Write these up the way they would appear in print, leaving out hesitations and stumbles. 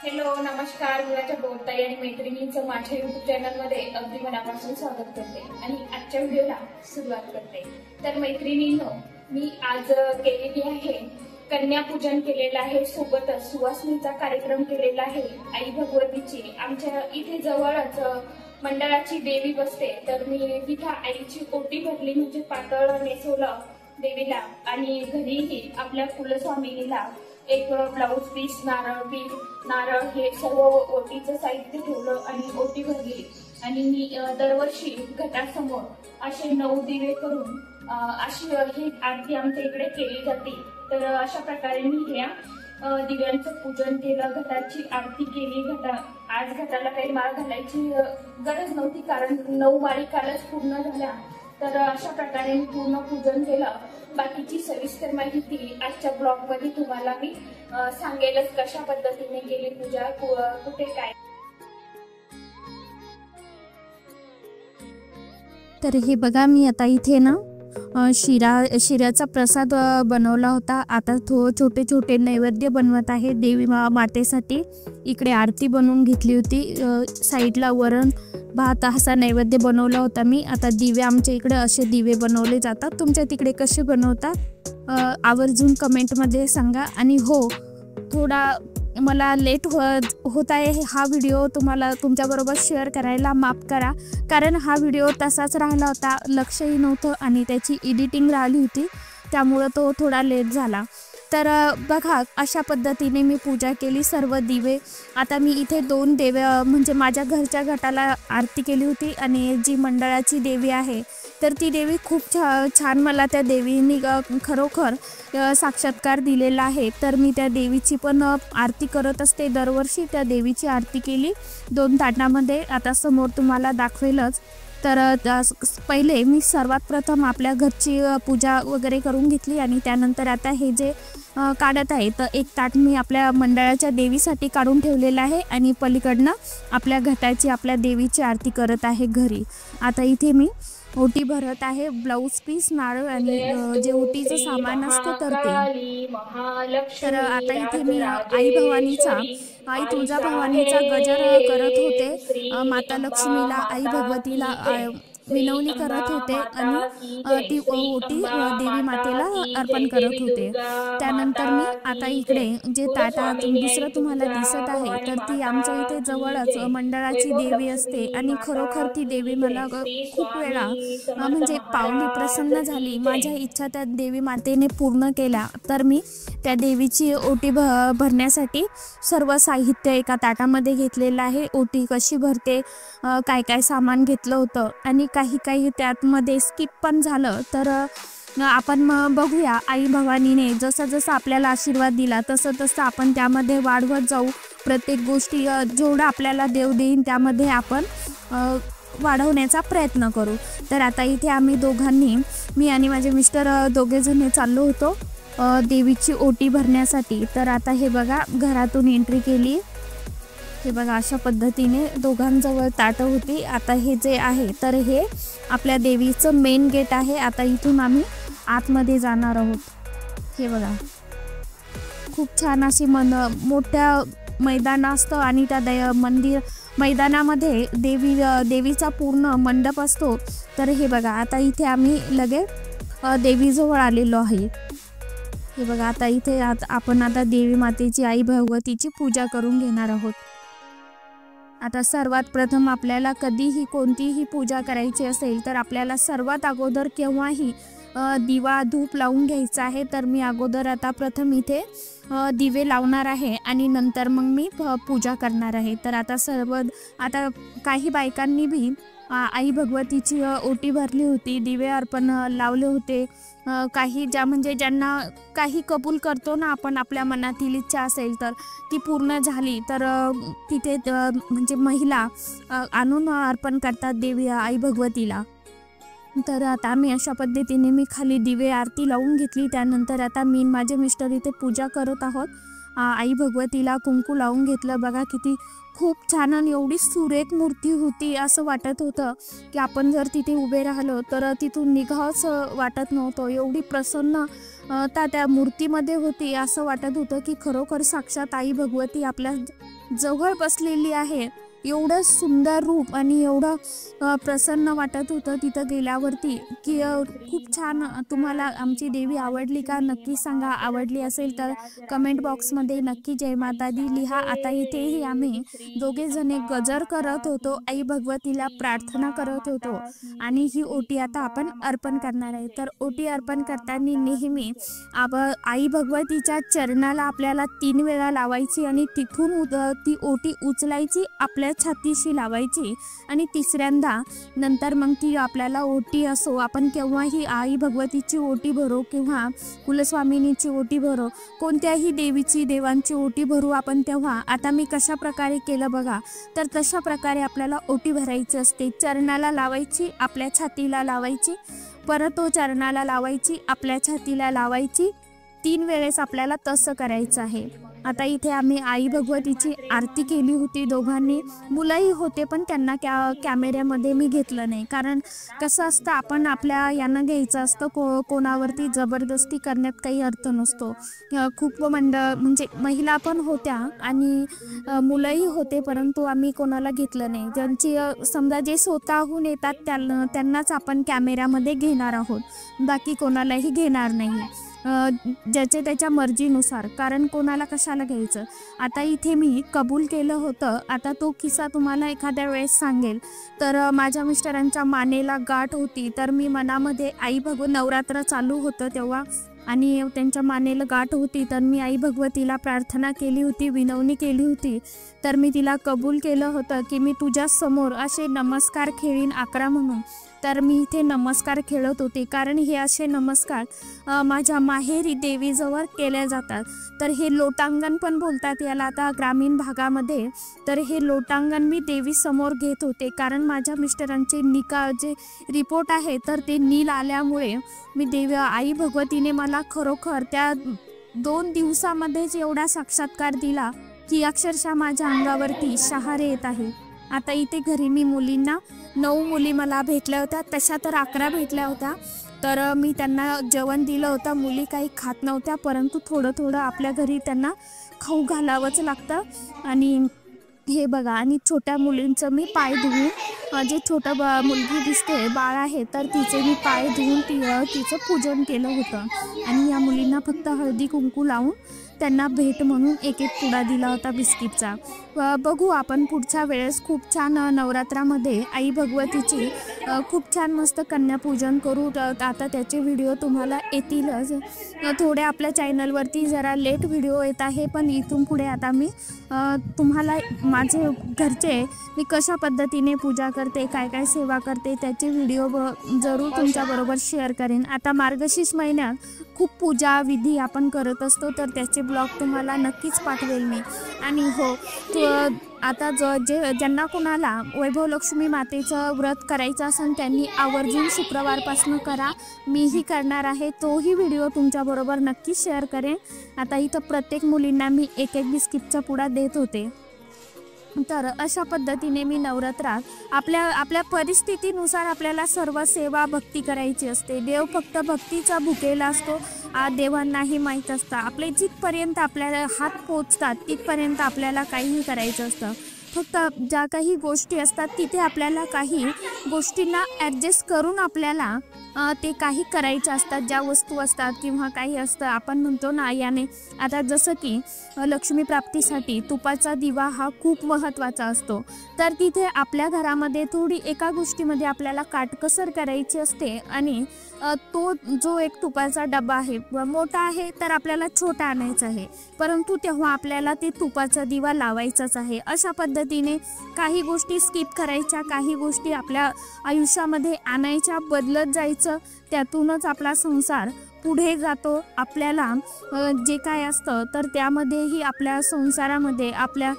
Hello नमस्कार, गुराच्या बोलताई आणि मैत्रिणींचं माझ्या युट्यूब चॅनलमध्ये अगदी मनापासून स्वागत करते आणि आजच्या व्हिडिओला सुरुवात करते। तर मैत्रिणींनो, मी आज केलेली आहे कन्यापूजन केलेलं आहे, सोबतच सुवासनीचा कार्यक्रम केलेला आहे। आई भगवतीची आमच्या इथे जवळच मंडळाची देवी बसते, तर मी तिथं आईची ओटी भरली, म्हणजे पातळ नेसवलं देवीला आणि घरीही आपल्या कुलस्वामिनीला एक ब्लाउज पीस, नारळ हे सर्व ओटीचं साहित्य ठेवलं आणि ओटी भरली। आणि मी दरवर्षी घटासमोर असे 9 दिवे करून अशी ही आरती आमच्या इकडे केली जाते। तर अशा प्रकारे मी या दिव्यांचं पूजन केलं, घटाची आरती केली। आज घटाला काही माळ घालायची गरज नव्हती, कारण 9 माळी कालच पूर्ण झाल्या। तर अशा प्रकारे मी पूर्ण पूजन केलं। बाकीची सविस्तर माहिती आजच्या ब्लॉग मध्ये तुम्हाला मी सांगेलच, कशा पद्धतीने केली पूजा, कुठे काय। तर हे बघा, मी आता इथे ना शिऱ्याचा प्रसाद बनवला होता। आता छोटे छोटे नैवेद्य बनवत आहे देवी मातेसाठी। इकडे आरती बनवून घेतली होती, साईडला वरण भात असा नैवेद्य बनवला होता मी। आता दिवे आमच्या इकडे असे दिवे बनवले जातात, तुमच्या तिकडे कसे बनवतात आवर्जून कमेंटमध्ये सांगा। आणि हो, थोडा मला लेट होत आहे हा व्हिडिओ तुम्हाला तुमच्याबरोबर शेअर करायला माफ करा, कारण हा व्हिडिओ तसाच राहिला होता, लक्षही नव्हतं आणि त्याची एडिटिंग राहिली होती, त्यामुळं तो थोडा लेट झाला। तर बघा, अशा पद्धतीने मी पूजा केली, सर्व दिवे। आता मी इथे 2 देवे म्हणजे माझ्या घरच्या घटाला आरती केली होती आणि जी मंडळाची देवी आहे तर ती देवी खूप छान मला त्या देवीने खरोखर साक्षात्कार दिलेला आहे। तर मी त्या देवीची पण आरती करत असते दरवर्षी। त्या देवीची आरती केली 2 ताटामध्ये, आता समोर तुम्हाला दाखवेलच। तर पहिले मी सर्वात प्रथम आपल्या घरची पूजा वगैरे करून घेतली आणि त्यानंतर आता हे जे काढत आहे, तर एक ताट मी आपल्या मंडळाच्या देवीसाठी काढून ठेवलेलं आहे आणि पलीकडनं आपल्या घटाची, आपल्या देवीची आरती करत आहे घरी। आता इथे मी ओटी भरत आहे, ब्लाउज पीस, नारळ आणि जे ओटीचं सामान असतं तर ते। तर आता इथे मी आई तुळजा भवानीचा गजर करत होते, माता लक्ष्मीला, आई भगवतीला विनवणी करत होते आणि ती ओटी देवी मातेला अर्पण करत होते। त्यानंतर मी आता इकडे जे ताटा दुसरं तुम्हाला दिसत आहे, तर ती आमच्या इथे जवळच मंडळाची देवी असते आणि खरोखर ती देवी मला खूप वेळा म्हणजे पावली, प्रसन्न झाली, माझ्या इच्छा त्या देवी मातेने पूर्ण केल्या। तर मी त्या देवीची ओटी भरण्यासाठी सर्व साहित्य एका ताटामध्ये घेतलेलं आहे। ओटी कशी भरते, काय काय सामान घेतलं होतं आणि काही त्यातमध्ये स्किप पण झालं, तर आपण बघूया। आई भवानीने जसं आपल्याला आशीर्वाद दिला तसं आपण त्यामध्ये वाढवत जाऊ। प्रत्येक गोष्टी जेवढं आपल्याला देव देईन त्यामध्ये आपण वाढवण्याचा प्रयत्न करू। तर आता इथे आम्ही दोघांनी, मी आणि माझे मिस्टर दोघेजण चाललो होतो देवीची ओटी भरण्यासाठी। तर आता हे बघा, घरातून एंट्री केली, हे बघा अशा पद्धतीने दोघांजवळ ताटं होती। आता हे जे आहे तर हे आपल्या देवीचं मेन गेट आहे। आता इथून आम्ही आतमध्ये जाणार आहोत। हे बघा, खूप छान अशी मोठ्या मैदान असतं आणि त्या मैदानामध्ये देवीचा पूर्ण मंडप असतो। तर हे बघा, आता इथे आम्ही लगेच देवीजवळ आलेलो आहे। हे बघा, आता इथे आपण आता देवी मातेची, आई भगवतीची पूजा करून घेणार आहोत। आता सर्वात प्रथम आपल्याला कधीही कोणतीही पूजा करायची असेल तर आपल्याला सर्वात अगोदर केव्हाही दिवा धूप लावून घ्यायचा आहे। तर मी अगोदर आता प्रथम इथे दिवे लावणार आहे आणि नंतर मग मी पूजा करणार आहे। तर आता काही बायकांनी भी आई भगवतीची ओटी भरली होती, दिवे अर्पण लावले होते। काही ज्यांना काही कबूल करतो ना आपण, आपल्या मनातील इच्छा असेल तर ती पूर्ण झाली तर तिथे म्हणजे महिला आणून अर्पण करतात देवी आई भगवतीला। तर आता मी अशा पद्धतीने मी खाली दिवे आरती लावून घेतली। त्यानंतर आता मी माझे मिस्टर इथे पूजा करत आहोत, आई भगवतीला कुंकू लावून घेतलं। बघा किती खूप छान आणि एवढी सुरेख मूर्ती होती, असं वाटत होतं की आपण जर तिथे उभे राहिलो तर तिथून निघावंच वाटत नव्हतं, एवढी प्रसन्न त्या मूर्तीमध्ये होती। असं वाटत होतं की खरोखर साक्षात आई भगवती आपल्या जवळ बसलेली आहे. एवढं सुंदर रूप आणि एवढं प्रसन्न वाटत होतं तिथं गेल्यावरती की खूप छान. तुम्हाला आमची देवी आवडली का नक्की सांगा. आवडली असेल तर कमेंट बॉक्समध्ये नक्की जय माता दी लिहा. आता इथेही आम्ही दोघे जणे गजर करत होतो, आई भगवतीला प्रार्थना करत होतो आणि ही ओटी आता आपण अर्पण करणार आहे. तर ओटी अर्पण करताना नेहमी आई भगवतीच्या चरणाला आपल्याला 3 वेळा लावायची आणि तिथून ती ओटी उचलायची, आपल्या छातीशी लावायची आणि तिसऱ्यांदा नंतर मग ती आपल्याला ओटी असो, आपण केव्हाही आई भगवतीची ओटी भरो किंवा कुलस्वामिनीची ओटी भरो, कोणत्याही देवीची देवांची ओटी भरू आपण तेव्हा आता मी कशा प्रकारे केलं बघा. तर तशा प्रकारे आपल्याला ओटी भरायची असते. चरणाला लावायची, आपल्या छातीला लावायची, परत तो चरणाला लावायची, आपल्या छातीला लावायची. 3 वेळेस आपल्याला तसं करायचं आहे. आता इथे आम्ही आई भगवतीची आरती केली होती दोघांनी. मुलंही होते पण त्यांना कॅमेऱ्यामध्ये मी घेतलं नाही, कारण कसं असतं आपण आपल्या यानं घ्यायचं असतं. कोणावरती जबरदस्ती करण्यात काही अर्थ नसतो. खूप म्हणजे महिला पण होत्या आणि मुलंही होते, परंतु आम्ही कोणाला घेतलं नाही. ज्यांची समजा जे स्वतःहून येतात त्यांनाच आपण कॅमेऱ्यामध्ये घेणार आहोत, बाकी कोणालाही घेणार नाही, ज्याच्या त्याच्या मर्जीनुसार, कारण कोणाला कशाला घ्यायचं. आता इथे मी कबूल केलं होतं. आता तो किस्सा तुम्हाला एखाद्या वेळेस सांगेल. तर माझ्या मिस्टरांच्या मानेला गाठ होती, तर मी मनामध्ये आई नवरात्र चालू होतं तेव्हा आणि त्यांच्या मानेला गाठ होती, तर मी आई भगवतीला प्रार्थना केली होती, विनवणी केली होती. तर मी तिला कबूल केलं होतं की मी तुझ्या समोर असे नमस्कार खेळीन 11 म्हणून. तर मी इथे नमस्कार खेळत होते, कारण हे असे नमस्कार माझ्या माहेरी देवीजवळ केले जातात. तर हे लोटांगण पण बोलतात याला आता ग्रामीण भागामध्ये. तर हे लोटांगण मी देवीसमोर घेत होते, कारण माझ्या मिस्टरांचे जे रिपोर्ट आहे तर ते नील आल्यामुळे मी आई भगवतीने मला खरोखर त्या 2 दिवसामध्येच एवढा साक्षात्कार दिला की अक्षरशः माझ्या अंगावरती शहारे येत आहे. आता इथे घरी मी मुलींना 9 मुली मला भेटल्या होत्या, तशा तर 11 भेटल्या होत्या. तर मी त्यांना जेवण दिलं होतं. मुली काही खात नव्हत्या, परंतु थोडं थोडं आपल्या घरी त्यांना खाऊ घालावंच लागतं. आणि हे बघा, आणि छोट्या मुलींचं मी पाय धुवून, जे छोटं मुलगी दिसते बाळ आहे तर तिचे मी पाय धुवून तिचं पूजन केलं होतं. आणि या मुलींना फक्त हळदी कुंकू लावून त्यांना भेट म्हणून एक पुडा दिला होता बिस्किटचा. बघू आपण पुढच्या वेळेस खूप छान नवरात्रामध्ये आई भगवतीची खूप छान मस्त कन्यापूजन करू. आता त्याचे व्हिडिओ तुम्हाला येतीलच. थोडे आपल्या चॅनलवरती जरा लेट व्हिडिओ येत आहे, पण इथून पुढे आता मी तुम्हाला माझे घरचे मी कशा पद्धतीने पूजा करते, काय काय सेवा करते त्याचे व्हिडिओ जरूर तुमच्याबरोबर शेअर करेन. आता मार्गशीर्ष महिन्यात खूप पूजा विधी आपण करत असतो, तर त्याचे ब्लॉग तुम्हाला नक्कीच पाठवेल मी. आणि हो, आता ज्यांना कोणाला वैभव लक्ष्मी मातेचं व्रत करायचं असेल त्यांनी आवर्जून शुक्रवारपासून करा. मीही करणार आहे, तोही व्हिडिओ तुमच्याबरोबर नक्कीच शेअर करेन. आता इथं प्रत्येक मुलींना मी एक बिस्किटचा पुडा देत होते. तर अशा पद्धतीने मी नवरात्रात आपल्या परिस्थितीनुसार आपल्याला सर्व सेवा भक्ती करायची असते. देव फक्त भक्तीचा भुकेला असतो, देवांनाही माहीत असतं. आपले जिथपर्यंत आपल्याला हात पोचतात तिथपर्यंत आपल्याला काहीही करायचं असतं. फक्त ज्या काही गोष्टी असतात तिथे आपल्याला काही गोष्टींना ॲडजस्ट करून आपल्याला ते काही करायचे असतात. ज्या वस्तू असतात किंवा काही असतं, आपण म्हणतो ना याने, आता जसं की लक्ष्मी प्राप्तीसाठी तुपाचा दिवा हा खूप महत्त्वाचा असतो. तर तिथे आपल्या घरामध्ये थोडी एका गोष्टीमध्ये आपल्याला काटकसर करायची असते आणि तो जो एक तुपाचा डबा आहे मोठा आहे तर आपल्याला छोटा आणायचा आहे, परंतु तेव्हा आपल्याला ते तुपाचा दिवा लावायचाच आहे. अशा पद्धतीने काही गोष्टी स्किप करायच्या, काही गोष्टी आपल्या आयुष्यामध्ये आणायच्या, बदलत जायचं. त्यातूनच आपला संसार पुढे जातो. आपल्याला जे काय असतं तर त्यामध्येही आपल्या संसारामध्ये आपल्या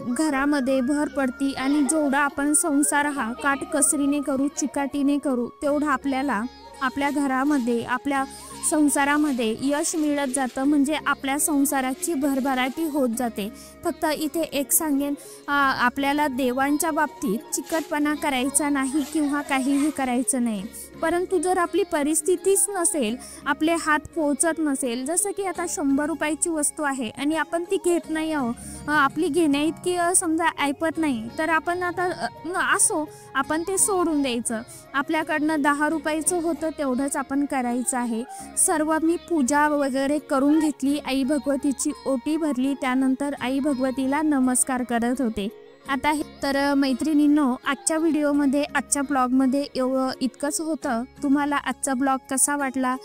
घरामध्ये भर पडती. आणि जेवढा आपण संसार हा काटकसरीने करू, चिकाटीने करू, तेवढा आपल्याला आपल्या घरामध्ये आपल्या संसारामध्ये यश मिळत जातं, म्हणजे आपल्या संसाराची भरभराटी होत जाते. फक्त इथे एक सांगेन, आपल्याला देवांच्या बाबतीत चिकटपणा करायचा नाही किंवा काहीही करायचं नाही. परंतु जर आपली परिस्थितीच नसेल, आपले हात पोहोचत नसेल, जसं की आता 100 रुपयाची वस्तू आहे आणि आपण ती घेत नाही आहोत, आपली घेण्या इतकी समजा ऐपत नाही, तर आपण आता असो आपण ते सोडून द्यायचं. आपल्याकडनं 10 रुपयाचं होतं तेवढंच आपण करायचं आहे. सर्व मी पूजा वगैरे करून घेतली, आई भगवतीची ओटी भरली, त्यानंतर आई भगवतीला नमस्कार करत होते. आता तर मैत्रिणींनो, आजच्या व्हिडिओमध्ये, आजच्या ब्लॉगमध्ये इतकंच होतं. तुम्हाला आजचा ब्लॉग कसा वाटला,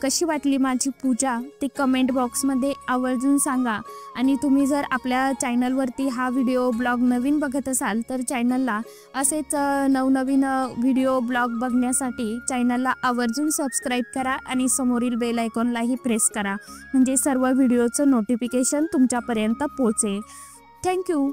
कशी वाटली माझी पूजा, ते कमेंट बॉक्समध्ये आवर्जून सांगा. आणि तुम्ही जर आपल्या चॅनलवरती हा व्हिडिओ ब्लॉग नवीन बघत असाल तर चॅनलला असेच नवनवीन व्हिडिओ ब्लॉग बघण्यासाठी चॅनलला आवर्जून सबस्क्राईब करा आणि समोरील बेल आयकॉनलाही प्रेस करा, म्हणजे सर्व व्हिडिओचं नोटिफिकेशन तुमच्यापर्यंत पोहोचेल. थँक्यू.